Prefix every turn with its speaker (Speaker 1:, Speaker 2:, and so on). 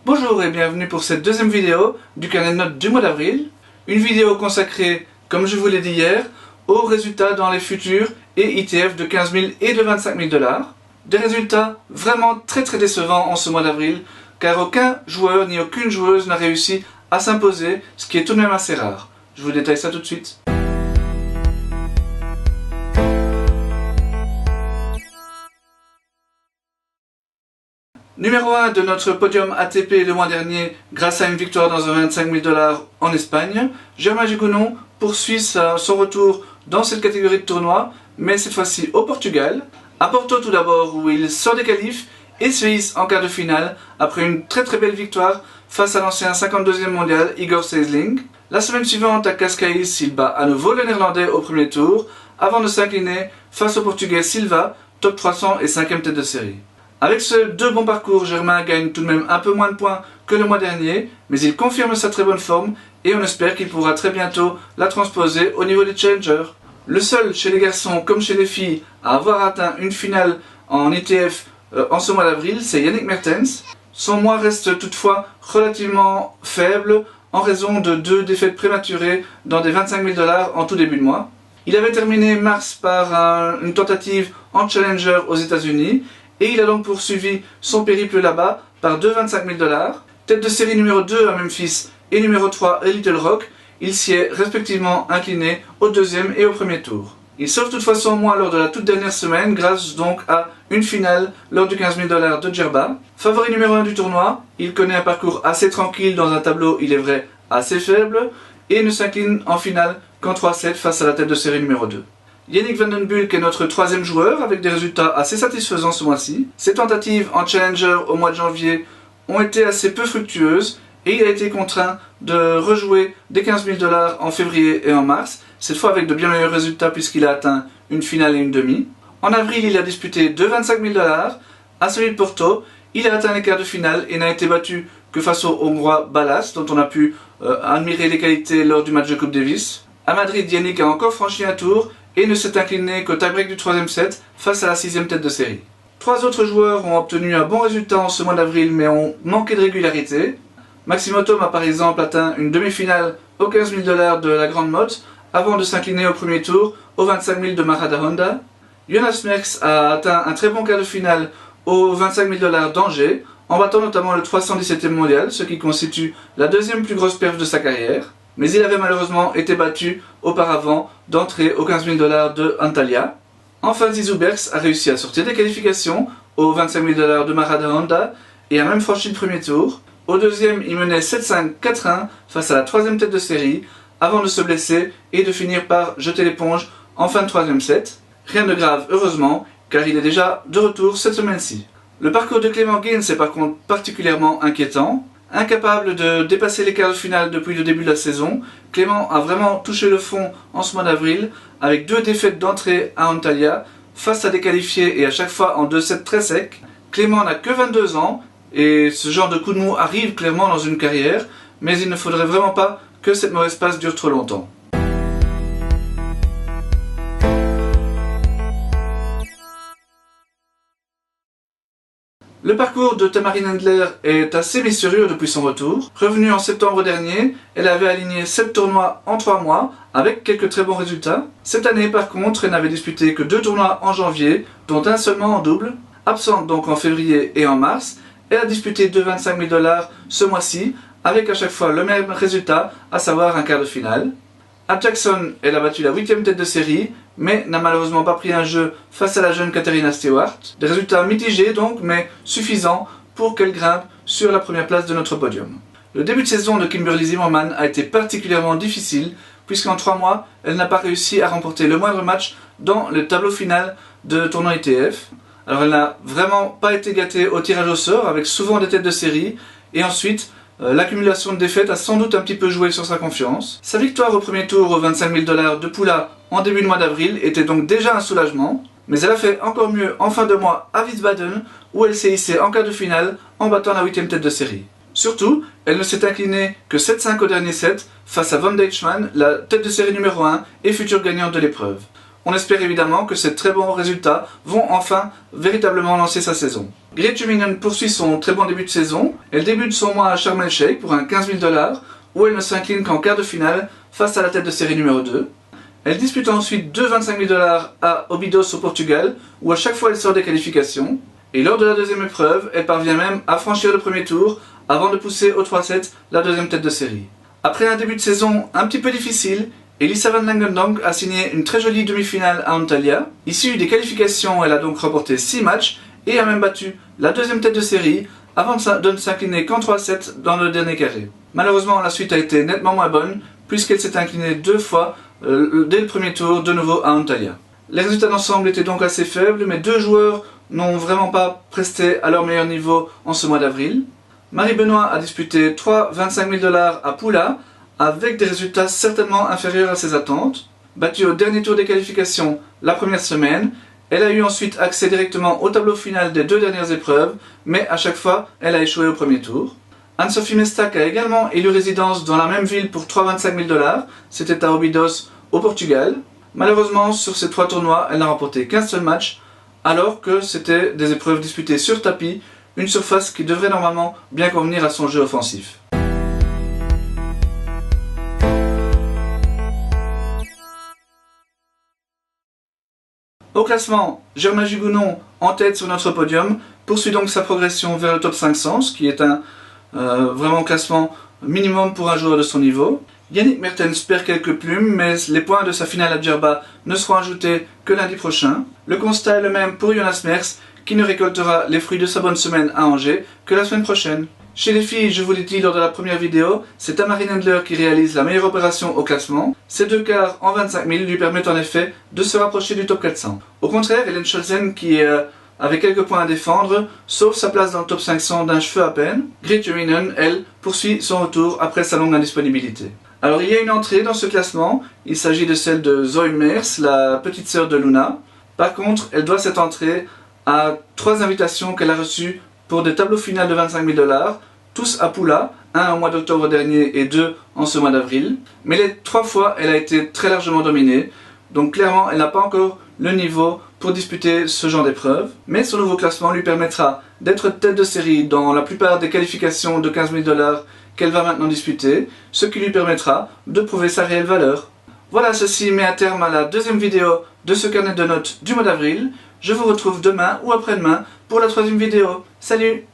Speaker 1: Bonjour et bienvenue pour cette deuxième vidéo du carnet de notes du mois d'avril. Une vidéo consacrée, comme je vous l'ai dit hier, aux résultats dans les futurs et ETF de 15 000 et de 25 000 $. Des résultats vraiment très décevants en ce mois d'avril, car aucun joueur ni aucune joueuse n'a réussi à s'imposer, ce qui est tout de même assez rare. Je vous détaille ça tout de suite. Numéro 1 de notre podium ATP le mois dernier, grâce à une victoire dans un 25 000 $ en Espagne, Germain Gigounon poursuit son retour dans cette catégorie de tournoi, mais cette fois-ci au Portugal, à Porto tout d'abord, où il sort des qualifs et se hisse en quart de finale après une très belle victoire face à l'ancien 52e mondial Igor Sijsling. La semaine suivante à Cascais, il bat à nouveau le néerlandais au premier tour, avant de s'incliner face au portugais Silva, top 300 et 5e tête de série. Avec ce deux bons parcours, Germain gagne tout de même un peu moins de points que le mois dernier, mais il confirme sa très bonne forme et on espère qu'il pourra très bientôt la transposer au niveau des challengers. Le seul chez les garçons comme chez les filles à avoir atteint une finale en ETF en ce mois d'avril, c'est Yannick Mertens. Son mois reste toutefois relativement faible en raison de 2 défaites prématurées dans des 25 000 $ en tout début de mois. Il avait terminé mars par une tentative en challenger aux États-Unis et il a donc poursuivi son périple là-bas par 25 000 $. Tête de série numéro 2 à Memphis et numéro 3 à Little Rock, il s'y est respectivement incliné au deuxième et au premier tour. Il sauve toutefois son mois lors de la toute dernière semaine grâce donc à une finale lors du 15 000 $ de Djerba. Favori numéro 1 du tournoi, il connaît un parcours assez tranquille dans un tableau, il est vrai, assez faible et ne s'incline en finale qu'en 3-7 face à la tête de série numéro 2. Yannick van den Bulck est notre troisième joueur avec des résultats assez satisfaisants ce mois-ci. Ses tentatives en challenger au mois de janvier ont été assez peu fructueuses et il a été contraint de rejouer des 15 000 $ en février et en mars, cette fois avec de bien meilleurs résultats puisqu'il a atteint une finale et une demi. En avril, il a disputé 25 000 $. À celui de Porto, il a atteint les quarts de finale et n'a été battu que face au Hongrois Balázs, dont on a pu admirer les qualités lors du match de Coupe Davis. À Madrid, Yannick a encore franchi un tour et ne s'est incliné qu'au tie-break du 3e set face à la 6e tête de série. 3 autres joueurs ont obtenu un bon résultat en ce mois d'avril mais ont manqué de régularité. Maxime Thom a par exemple atteint une demi-finale aux 15 000 $ de la Grande Motte avant de s'incliner au premier tour aux 25 000 de Majadahonda. Jonas Merckx a atteint un très bon quart de finale aux 25 000 $ d'Angers en battant notamment le 317e mondial, ce qui constitue la deuxième plus grosse perf de sa carrière. Mais il avait malheureusement été battu auparavant d'entrer aux 15 000 $ de Antalya. Enfin, Zizou Bergs a réussi à sortir des qualifications aux 25 000 $ de Majadahonda et a même franchi le premier tour. Au deuxième, il menait 7-5, 4-1 face à la 3e tête de série avant de se blesser et de finir par jeter l'éponge en fin de 3e set. Rien de grave, heureusement, car il est déjà de retour cette semaine-ci. Le parcours de Clément Gains est par contre particulièrement inquiétant. Incapable de dépasser les quarts de finale depuis le début de la saison, Clément a vraiment touché le fond en ce mois d'avril avec 2 défaites d'entrée à Antalya face à des qualifiés et à chaque fois en 2 sets très secs. Clément n'a que 22 ans et ce genre de coup de mou arrive clairement dans une carrière, mais il ne faudrait vraiment pas que cette mauvaise passe dure trop longtemps. Le parcours de Tamarine Endler est assez mystérieux depuis son retour. Revenue en septembre dernier, elle avait aligné 7 tournois en 3 mois, avec quelques très bons résultats. Cette année par contre, elle n'avait disputé que 2 tournois en janvier, dont un seulement en double. Absente donc en février et en mars, elle a disputé 2 25 000 $ ce mois-ci, avec à chaque fois le même résultat, à savoir un quart de finale. À Jackson, elle a battu la 8e tête de série, mais n'a malheureusement pas pris un jeu face à la jeune Katerina Stewart. Des résultats mitigés donc, mais suffisants pour qu'elle grimpe sur la première place de notre podium. Le début de saison de Kimberly Zimmerman a été particulièrement difficile, puisqu'en 3 mois, elle n'a pas réussi à remporter le moindre match dans le tableau final de tournoi ETF. Alors elle n'a vraiment pas été gâtée au tirage au sort, avec souvent des têtes de série, et ensuite, l'accumulation de défaites a sans doute un petit peu joué sur sa confiance. Sa victoire au premier tour aux 25 000 $ de Pula en début de mois d'avril était donc déjà un soulagement, mais elle a fait encore mieux en fin de mois à Wiesbaden où elle s'est hissée en quart de finale en battant la 8e tête de série. Surtout, elle ne s'est inclinée que 7-5 au dernier set face à Von Deichmann, la tête de série numéro 1 et future gagnante de l'épreuve. On espère évidemment que ces très bons résultats vont enfin véritablement lancer sa saison. Grete Minen poursuit son très bon début de saison. Elle débute son mois à Sharm el-Sheikh pour un 15 000 $, où elle ne s'incline qu'en quart de finale face à la tête de série numéro 2. Elle dispute ensuite deux 25 000 $ à Óbidos au Portugal, où à chaque fois elle sort des qualifications. Et lors de la deuxième épreuve, elle parvient même à franchir le premier tour avant de pousser au 3-7 la deuxième tête de série. Après un début de saison un petit peu difficile, Elisa van Langendonk a signé une très jolie demi-finale à Antalya. Issue des qualifications, elle a donc remporté 6 matchs et a même battu la deuxième tête de série avant de ne s'incliner qu'en 3-7 dans le dernier carré. Malheureusement, la suite a été nettement moins bonne puisqu'elle s'est inclinée 2 fois dès le premier tour de nouveau à Antalya. Les résultats d'ensemble étaient donc assez faibles, mais 2 joueurs n'ont vraiment pas presté à leur meilleur niveau en ce mois d'avril. Marie Benoît a disputé 3 25 000 $ à Pula, avec des résultats certainement inférieurs à ses attentes. Battue au dernier tour des qualifications la première semaine, elle a eu ensuite accès directement au tableau final des 2 dernières épreuves, mais à chaque fois, elle a échoué au premier tour. Anne-Sophie Mestac a également élu résidence dans la même ville pour 3 25 000 $, c'était à Óbidos au Portugal. Malheureusement, sur ces 3 tournois, elle n'a remporté qu'un seul match, alors que c'était des épreuves disputées sur tapis, une surface qui devrait normalement bien convenir à son jeu offensif. Au classement, Germain Jugounon, en tête sur notre podium, poursuit donc sa progression vers le top 500, ce qui est un vraiment classement minimum pour un joueur de son niveau. Yannick Mertens perd quelques plumes, mais les points de sa finale à Djerba ne seront ajoutés que lundi prochain. Le constat est le même pour Jonas Mers, qui ne récoltera les fruits de sa bonne semaine à Angers que la semaine prochaine. Chez les filles, je vous l'ai dit lors de la première vidéo, c'est Tamarine Endler qui réalise la meilleure opération au classement. Ces 2 quarts en 25 000 lui permettent en effet de se rapprocher du top 400. Au contraire, Hélène Scholzen, qui avait quelques points à défendre, sauve sa place dans le top 500 d'un cheveu à peine. Grete Minen, elle, poursuit son retour après sa longue indisponibilité. Alors il y a une entrée dans ce classement, il s'agit de celle de Zoe Mers, la petite sœur de Luna. Par contre, elle doit cette entrée à 3 invitations qu'elle a reçues pour des tableaux finaux de 25 000 $, tous à Pula, un au mois d'octobre dernier et 2 en ce mois d'avril. Mais les 3 fois, elle a été très largement dominée, donc clairement, elle n'a pas encore le niveau pour disputer ce genre d'épreuve. Mais son nouveau classement lui permettra d'être tête de série dans la plupart des qualifications de 15 000 $ qu'elle va maintenant disputer, ce qui lui permettra de prouver sa réelle valeur. Voilà, ceci met à terme à la deuxième vidéo de ce carnet de notes du mois d'avril. Je vous retrouve demain ou après-demain pour la 3e vidéo. Salut!